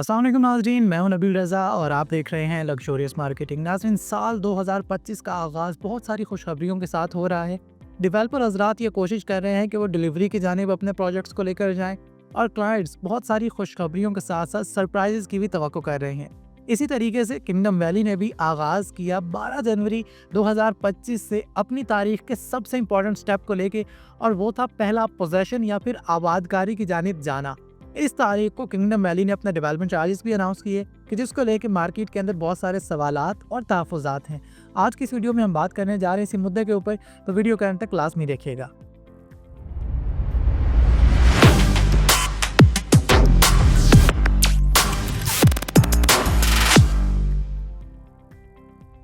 अस्सलाम वालेकुम नाज़रीन, मैं हूं नबील रज़ा और आप देख रहे हैं लग्जरियस मार्केटिंग। नाज़रीन, साल 2025 का आगाज़ बहुत सारी खुशखबरियों के साथ हो रहा है। डेवलपर हज़रात ये कोशिश कर रहे हैं कि वो डिलीवरी की जानिब अपने प्रोजेक्ट्स को लेकर जाएं और क्लाइंट्स बहुत सारी खुशखबरियों के साथ साथ सरप्राइज़ की भी तवक्को कर रहे हैं। इसी तरीके से किंगडम वैली ने भी आगाज़ किया 12 जनवरी 2025 से अपनी तारीख के सबसे इंपॉर्टेंट स्टेप को लेके, और वो था पहला पोजेशन या फिर आबादकारी की जानिब जाना। इस तारीख को किंगडम वैली ने अपना डेवलपमेंट चार्जेस भी अनाउंस किए कि जिसको लेके मार्केट के अंदर बहुत सारे सवालात और तहफ़्फ़ुज़ात हैं। आज की इस वीडियो में हम बात करने जा रहे हैं इसी मुद्दे के ऊपर, तो वीडियो के अंत तक लाज़मी देखिएगा।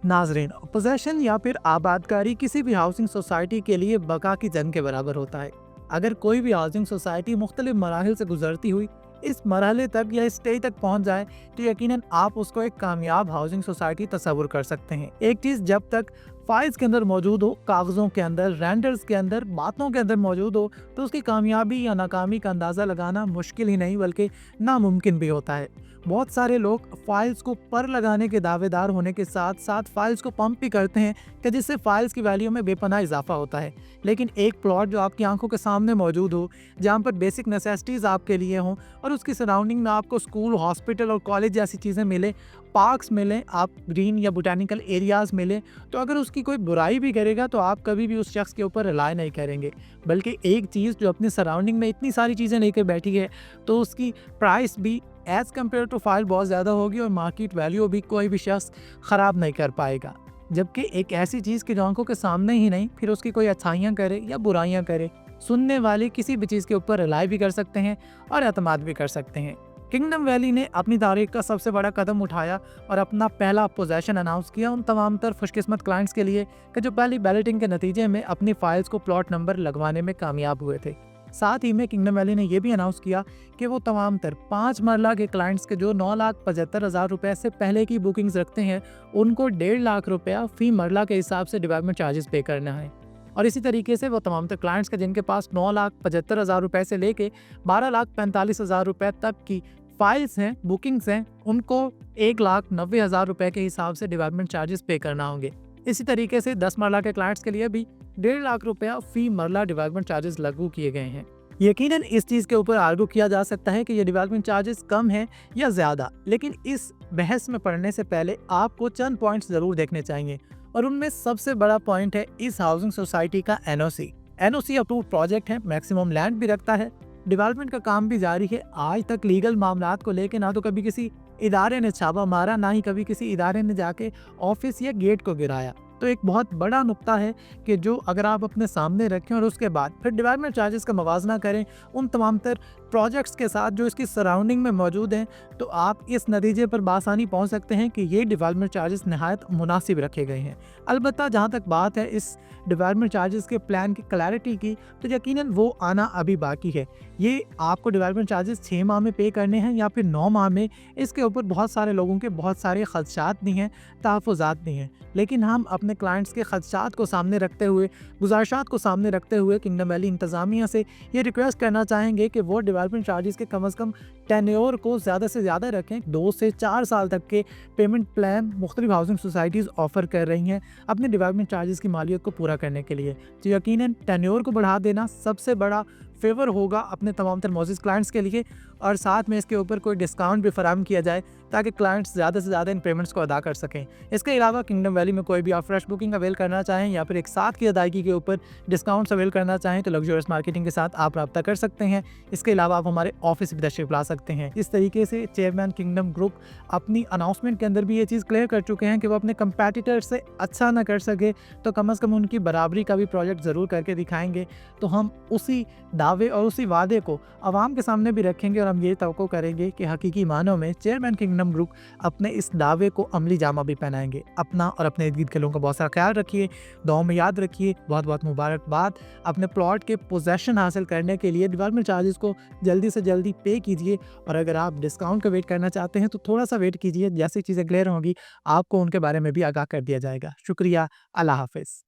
नाजरीन, पोजेशन या फिर आबादकारी किसी भी हाउसिंग सोसाइटी के लिए बका की जंग के बराबर होता है। अगर कोई भी हाउसिंग सोसाइटी मुख्तलिफ मराहिल से गुजरती हुई इस मरहले तक या स्टेज तक पहुंच जाए तो यकीनन आप उसको एक कामयाब हाउसिंग सोसाइटी तस्वुर कर सकते हैं। एक चीज़ जब तक फाइल्स के अंदर मौजूद हो, कागज़ों के अंदर, रेंडर्स के अंदर, बातों के अंदर मौजूद हो, तो उसकी कामयाबी या नाकामी का अंदाज़ा लगाना मुश्किल ही नहीं बल्कि नामुमकिन भी होता है। बहुत सारे लोग फाइल्स को पर लगाने के दावेदार होने के साथ साथ फाइल्स को पंप भी करते हैं कि जिससे फाइल्स की वैल्यू में बेपनाह इजाफा होता है। लेकिन एक प्लॉट जो आपकी आंखों के सामने मौजूद हो, जहाँ पर बेसिक नेसेसिटीज़ आपके लिए हों और उसकी सराउंडिंग में आपको स्कूल, हॉस्पिटल और कॉलेज जैसी चीज़ें मिले, पार्क्स मिलें, आप ग्रीन या बोटैनिकल एरियाज़ मिलें, तो अगर उसकी कोई बुराई भी करेगा तो आप कभी भी उस शख्स के ऊपर रिलाय नहीं करेंगे। बल्कि एक चीज़ जो अपनी सराउंडिंग में इतनी सारी चीज़ें लेकर बैठी है तो उसकी प्राइस भी एज़ कम्पेयर टू फाइल बहुत ज़्यादा होगी और मार्केट वैल्यू भी कोई भी शख्स ख़राब नहीं कर पाएगा। जबकि एक ऐसी चीज़ की जो आंखों के सामने ही नहीं, फिर उसकी कोई अच्छाइयाँ करे या बुराइयाँ करे, सुनने वाले किसी भी चीज़ के ऊपर रिलाय भी कर सकते हैं और एतमाद भी कर सकते हैं। किंगडम वैली ने अपनी तारीख का सबसे बड़ा कदम उठाया और अपना पहला पोजेशन अनाउंस किया उन तमाम तर खुशकिस्मत क्लाइंट्स के लिए कि जो पहली बैलेटिंग के नतीजे में अपनी फाइल्स को प्लॉट नंबर लगवाने में कामयाब हुए थे। साथ ही में किंगडम वैली ने यह भी अनाउंस किया कि वो तमाम तर 5 मरला के क्लाइंट्स के जो 9,75,000 रुपए से पहले की बुकिंग्स रखते हैं, उनको 1.5 लाख रुपया फी मरला के हिसाब से डेवलपमेंट चार्जेस पे करना है। और इसी तरीके से वो तमाम तर क्लाइंट्स के जिनके पास 9,75,000 रुपए से लेके 12,45,000 रुपए तक की फाइल्स हैं, बुकिंग्स हैं, उनको 1,90,000 रुपए के हिसाब से डेवलपमेंट चार्जेस पे करना होंगे। इसी तरीके से 10 मरला के क्लाइंट्स के लिए भी 1.5 लाख रुपया फी मरला डेवलपमेंट चार्जेस लागू किए गए हैं। यकीनन इस चीज़ के ऊपर आर्गू किया जा सकता है कि ये डेवलपमेंट चार्जेस कम है या ज़्यादा, लेकिन इस बहस में पढ़ने से पहले आपको चंद पॉइंट्स ज़रूर देखने चाहिए और उनमें सबसे बड़ा पॉइंट है इस हाउसिंग सोसाइटी का एनओसी। एनओसी अप्रूव्ड प्रोजेक्ट है, मैक्सिमम लैंड भी रखता है, डेवलपमेंट का काम भी जारी है। आज तक लीगल मामलात को लेकर ना तो कभी किसी इदारे ने छापा मारा, ना ही कभी किसी इदारे ने जाके ऑफिस या गेट को गिराया। तो एक बहुत बड़ा नुक्ता है कि जो अगर आप अपने सामने रखें और उसके बाद फिर डेवलपमेंट चार्जेस का मवाजना करें उन तमाम तर प्रोजेक्ट्स के साथ जो इसकी सराउंडिंग में मौजूद हैं, तो आप इस नतीजे पर बासानी पहुंच सकते हैं कि ये डेवलपमेंट चार्जेस नहायत मुनासिब रखे गए हैं। अलबत्ता जहां तक बात है इस डेवलपमेंट चार्जेस के प्लान की क्लैरिटी की, तो यकीनन वो आना अभी बाकी है। ये आपको डेवलपमेंट चार्जेस 6 माह में पे करने हैं या फिर 9 माह में, इसके ऊपर बहुत सारे लोगों के बहुत सारे खदशात भी हैं, तहफ़्फ़ुज़ात भी हैं। लेकिन हम अपने क्लाइंट्स के खदशात को सामने रखते हुए, गुजारिशात को सामने रखते हुए किंगडम वैली इंतज़ामिया से ये रिक्वेस्ट करना चाहेंगे कि वो डेवलपमेंट चार्जेस के कम से कम टेन्योर को ज़्यादा से ज़्यादा रखें। 2 से 4 साल तक के पेमेंट प्लान मुख्तलिफ हाउसिंग सोसाइटीज़ ऑफ़र कर रही हैं अपने डेवलपमेंट चार्जेस की मालियत को पूरा करने के लिए। तो यकीनन टेन्योर को बढ़ा देना सबसे बड़ा फेवर होगा अपने तमाम तर मौजूद क्लाइंट्स के लिए, और साथ में इसके ऊपर कोई डिस्काउंट भी फराहम किया जाए ताकि क्लाइंट्स ज़्यादा से ज़्यादा इन पेमेंट्स को अदा कर सकें। इसके अलावा किंगडम वैली में कोई भी आप फ्रेश बुकिंग अवेल करना चाहें या फिर एक साथ की अदायगी के ऊपर डिस्काउंट्स अवेल करना चाहें तो लग्जरियस मार्केटिंग के साथ आप रब्ता कर सकते हैं। इसके अलावा आप हमारे ऑफिस भी तशरीफ ला सकते हैं। इस तरीके से चेयरमैन किंगडम ग्रुप अपनी अनाउंसमेंट के अंदर भी ये चीज़ क्लियर कर चुके हैं कि वो अपने कंपेटिटर से अच्छा ना कर सके तो कम से कम उनकी बराबरी का भी प्रोजेक्ट ज़रूर करके दिखाएंगे। तो हम उसी दावे और उसी वादे को आवाम के सामने भी रखेंगे और हम ये तवक्को करेंगे कि हकीकी मानों में चेयरमैन किंगडम ग्रुप अपने इस दावे को अमली जामा भी पहनाएंगे। अपना और अपने इर्द गिर्द के लोगों का बहुत सारा ख्याल रखिए, दुआओं में याद रखिए। बहुत बहुत मुबारकबाद। अपने प्लॉट के पोजेशन हासिल करने के लिए डेवलपमेंट चार्जेस को जल्दी से जल्दी पे कीजिए, और अगर आप डिस्काउंट का वेट करना चाहते हैं तो थोड़ा सा वेट कीजिए। जैसी चीज़ें क्लियर होंगी आपको उनके बारे में भी आगाह कर दिया जाएगा। शुक्रिया। अल्लाह हाफिज़।